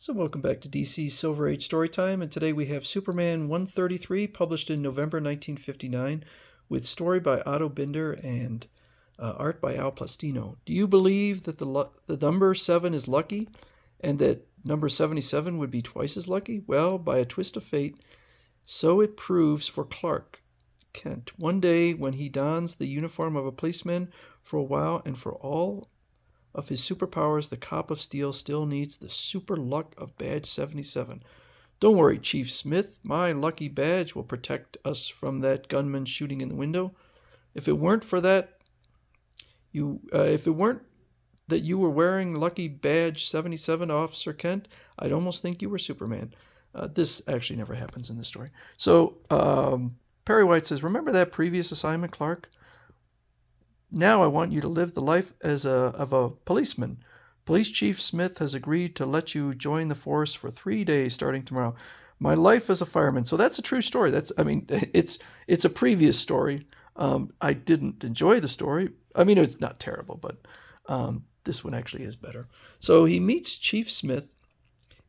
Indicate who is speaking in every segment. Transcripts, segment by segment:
Speaker 1: So welcome back to DC's Silver Age Storytime, and today we have Superman 133, published in November 1959, with story by Otto Binder and art by Plastino. Do you believe that the number 7 is lucky, and that number 77 would be twice as lucky? Well, by a twist of fate, so it proves for Clark Kent. One day, when he dons the uniform of a policeman for a while and for all of his superpowers, the cop of steel still needs the super luck of badge 77. Don't worry, Chief Smith. My lucky badge will protect us from that gunman shooting in the window. If it weren't that you were wearing lucky badge 77, Officer Kent, I'd almost think you were Superman. This actually never happens in this story. So Perry White says, remember that previous assignment, Clark? Now I want you to live the life of a policeman. Police Chief Smith has agreed to let you join the force for 3 days starting tomorrow. My life as a fireman. So that's a true story. It's a previous story. I didn't enjoy the story. I mean, it's not terrible, but this one actually is better. So he meets Chief Smith.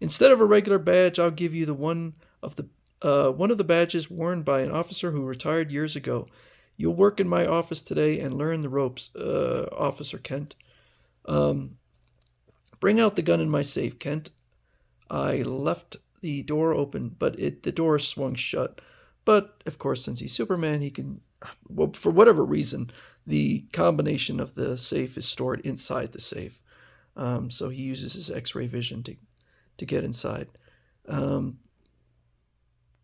Speaker 1: Instead of a regular badge, I'll give you one of the badges worn by an officer who retired years ago. You'll work in my office today and learn the ropes, Officer Kent. Bring out the gun in my safe, Kent. I left the door open, but the door swung shut. But, of course, since he's Superman, he can, well, for whatever reason, the combination of the safe is stored inside the safe. So he uses his X-ray vision to get inside.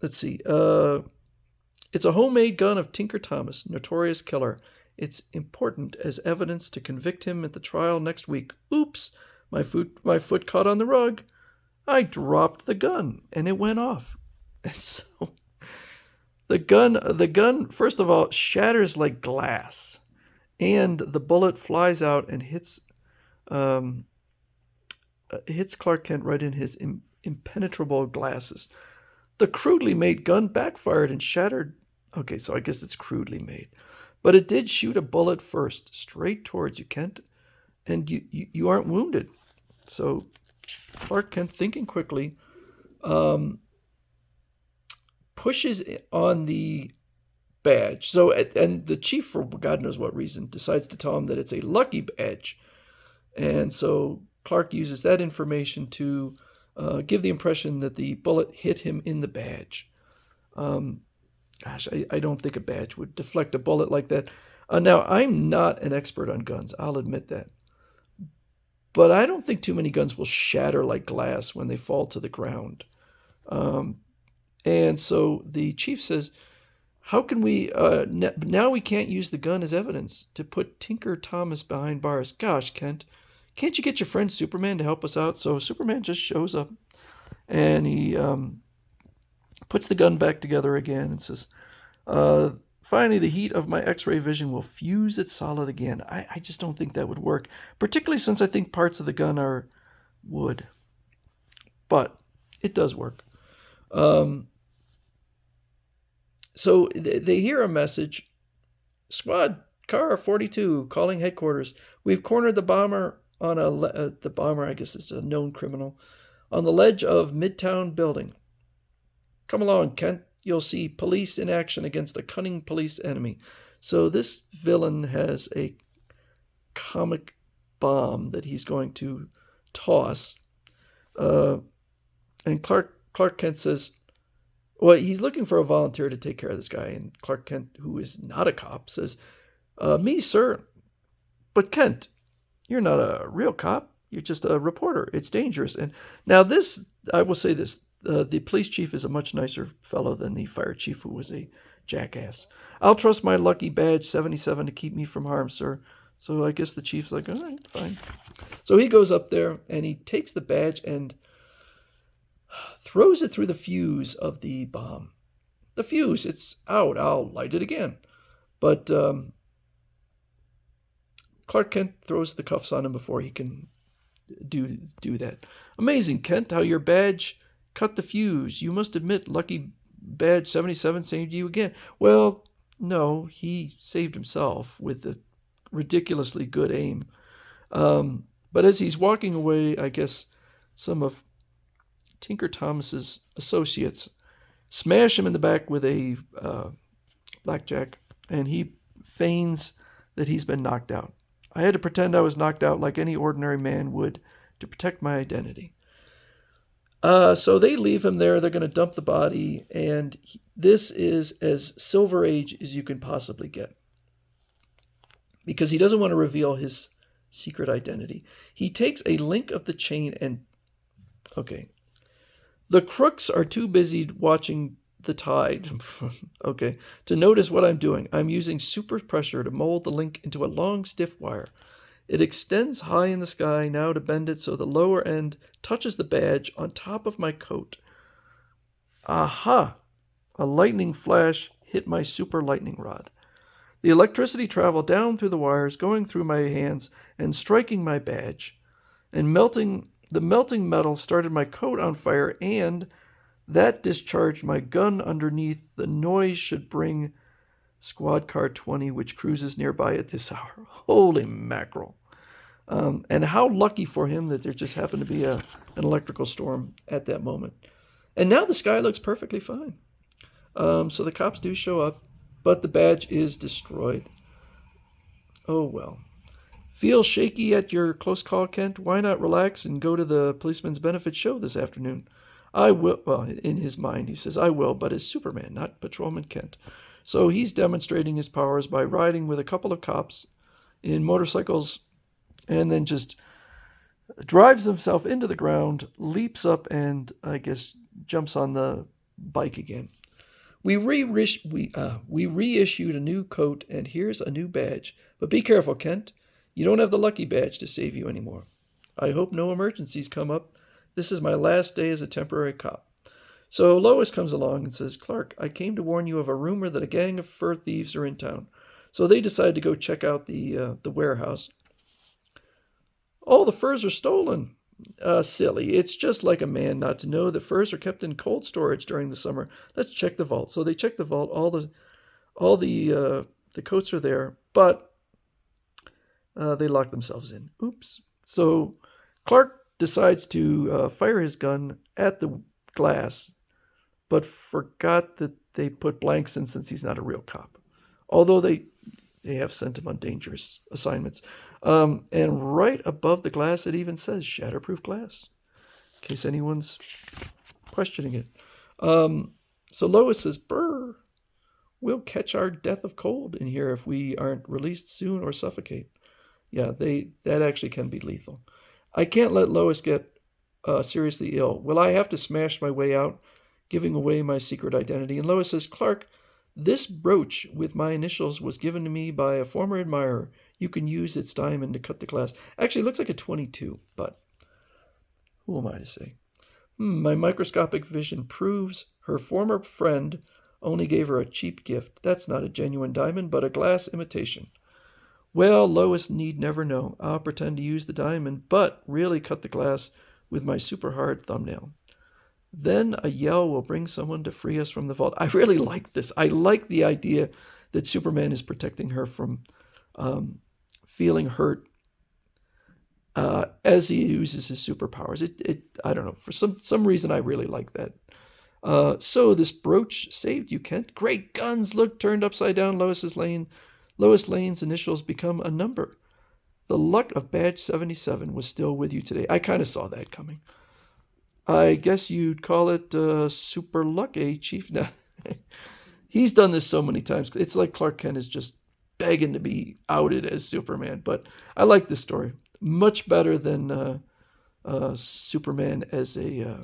Speaker 1: Let's see. It's a homemade gun of Tinker Thomas, notorious killer. It's important as evidence to convict him at the trial next week. Oops, my foot caught on the rug. I dropped the gun, and it went off. And so the gun, first of all, shatters like glass, and the bullet flies out and hits Clark Kent right in his impenetrable glasses. The crudely made gun backfired and shattered. Okay, so I guess it's crudely made. But it did shoot a bullet first, straight towards you, Kent. And you aren't wounded. So Clark Kent, thinking quickly, pushes on the badge. So, and the chief, for God knows what reason, decides to tell him that it's a lucky badge. And so Clark uses that information to give the impression that the bullet hit him in the badge. I don't think a badge would deflect a bullet like that. Now, I'm not an expert on guns. I'll admit that. But I don't think too many guns will shatter like glass when they fall to the ground. And so the chief says, how can we, now we can't use the gun as evidence to put Tinker Thomas behind bars. Gosh, Kent, can't you get your friend Superman to help us out? So Superman just shows up, and he puts the gun back together again and says, finally, the heat of my X-ray vision will fuse it solid again. I just don't think that would work, particularly since I think parts of the gun are wood. But it does work. So they hear a message. Squad car 42 calling headquarters. We've cornered the bomber on the bomber, I guess is a known criminal, on the ledge of Midtown building. Come along, Kent. You'll see police in action against a cunning police enemy. So this villain has a comic bomb that he's going to toss. And Clark Kent says, well, he's looking for a volunteer to take care of this guy. And Clark Kent, who is not a cop, says, me, sir. But Kent, you're not a real cop. You're just a reporter. It's dangerous. And now this, I will say this, the police chief is a much nicer fellow than the fire chief, who was a jackass. I'll trust my lucky badge 77 to keep me from harm, sir. So I guess the chief's like, all right, fine. So he goes up there and he takes the badge and throws it through the fuse of the bomb. The fuse, it's out. I'll light it again. But Clark Kent throws the cuffs on him before he can do that. Amazing, Kent, how your badge cut the fuse. You must admit lucky badge 77 saved you again. Well, no, he saved himself with a ridiculously good aim. But as he's walking away, I guess some of Tinker Thomas's associates smash him in the back with a blackjack, and he feigns that he's been knocked out. I had to pretend I was knocked out like any ordinary man would to protect my identity. So they leave him there. They're going to dump the body, and this is as Silver Age as you can possibly get, because he doesn't want to reveal his secret identity. He takes a link of the chain and... Okay. The crooks are too busy watching the tide, okay, to notice what I'm doing. I'm using super pressure to mold the link into a long, stiff wire. It extends high in the sky now to bend it so the lower end touches the badge on top of my coat. Aha! A lightning flash hit my super lightning rod. The electricity traveled down through the wires, going through my hands and striking my badge. And the melting metal started my coat on fire, and that discharged my gun underneath. The noise should bring Squad Car 20, which cruises nearby at this hour. Holy mackerel. And how lucky for him that there just happened to be an electrical storm at that moment. And now the sky looks perfectly fine. So the cops do show up, but the badge is destroyed. Oh, well. Feel shaky at your close call, Kent? Why not relax and go to the policeman's benefit show this afternoon? I will. Well, in his mind, he says, I will, but as Superman, not Patrolman Kent. So he's demonstrating his powers by riding with a couple of cops in motorcycles, and then just drives himself into the ground, leaps up, and I guess jumps on the bike again. We reissued a new coat, and here's a new badge. But be careful, Kent. You don't have the lucky badge to save you anymore. I hope no emergencies come up. This is my last day as a temporary cop. So Lois comes along and says, Clark, I came to warn you of a rumor that a gang of fur thieves are in town. So they decide to go check out the warehouse. Oh, the furs are stolen. Silly. It's just like a man not to know that furs are kept in cold storage during the summer. Let's check the vault. So they check the vault. All the coats are there, but they lock themselves in. Oops. So Clark decides to fire his gun at the glass, but forgot that they put blanks in since he's not a real cop. Although they have sent him on dangerous assignments. And right above the glass, it even says shatterproof glass, in case anyone's questioning it. So Lois says, Brr, we'll catch our death of cold in here if we aren't released soon or suffocate. Yeah, that actually can be lethal. I can't let Lois get seriously ill. Will I have to smash my way out, giving away my secret identity? And Lois says, Clark, this brooch with my initials was given to me by a former admirer. You can use its diamond to cut the glass. Actually, it looks like a 22, but who am I to say? My microscopic vision proves her former friend only gave her a cheap gift. That's not a genuine diamond, but a glass imitation. Well, Lois need never know. I'll pretend to use the diamond, but really cut the glass with my super hard thumbnail. Then a yell will bring someone to free us from the vault. I really like this. I like the idea that Superman is protecting her from feeling hurt as he uses his superpowers. I don't know. For some reason, I really like that. So this brooch saved you, Kent. Great guns. Look, turned upside down. Lois Lane's initials become a number. The luck of badge 77 was still with you today. I kind of saw that coming. I guess you'd call it super luck, eh, Chief? No. He's done this so many times. It's like Clark Kent is just begging to be outed as Superman. But I like this story. Much better than Superman as a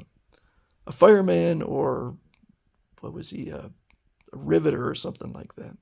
Speaker 1: fireman, or what was he, a riveter or something like that.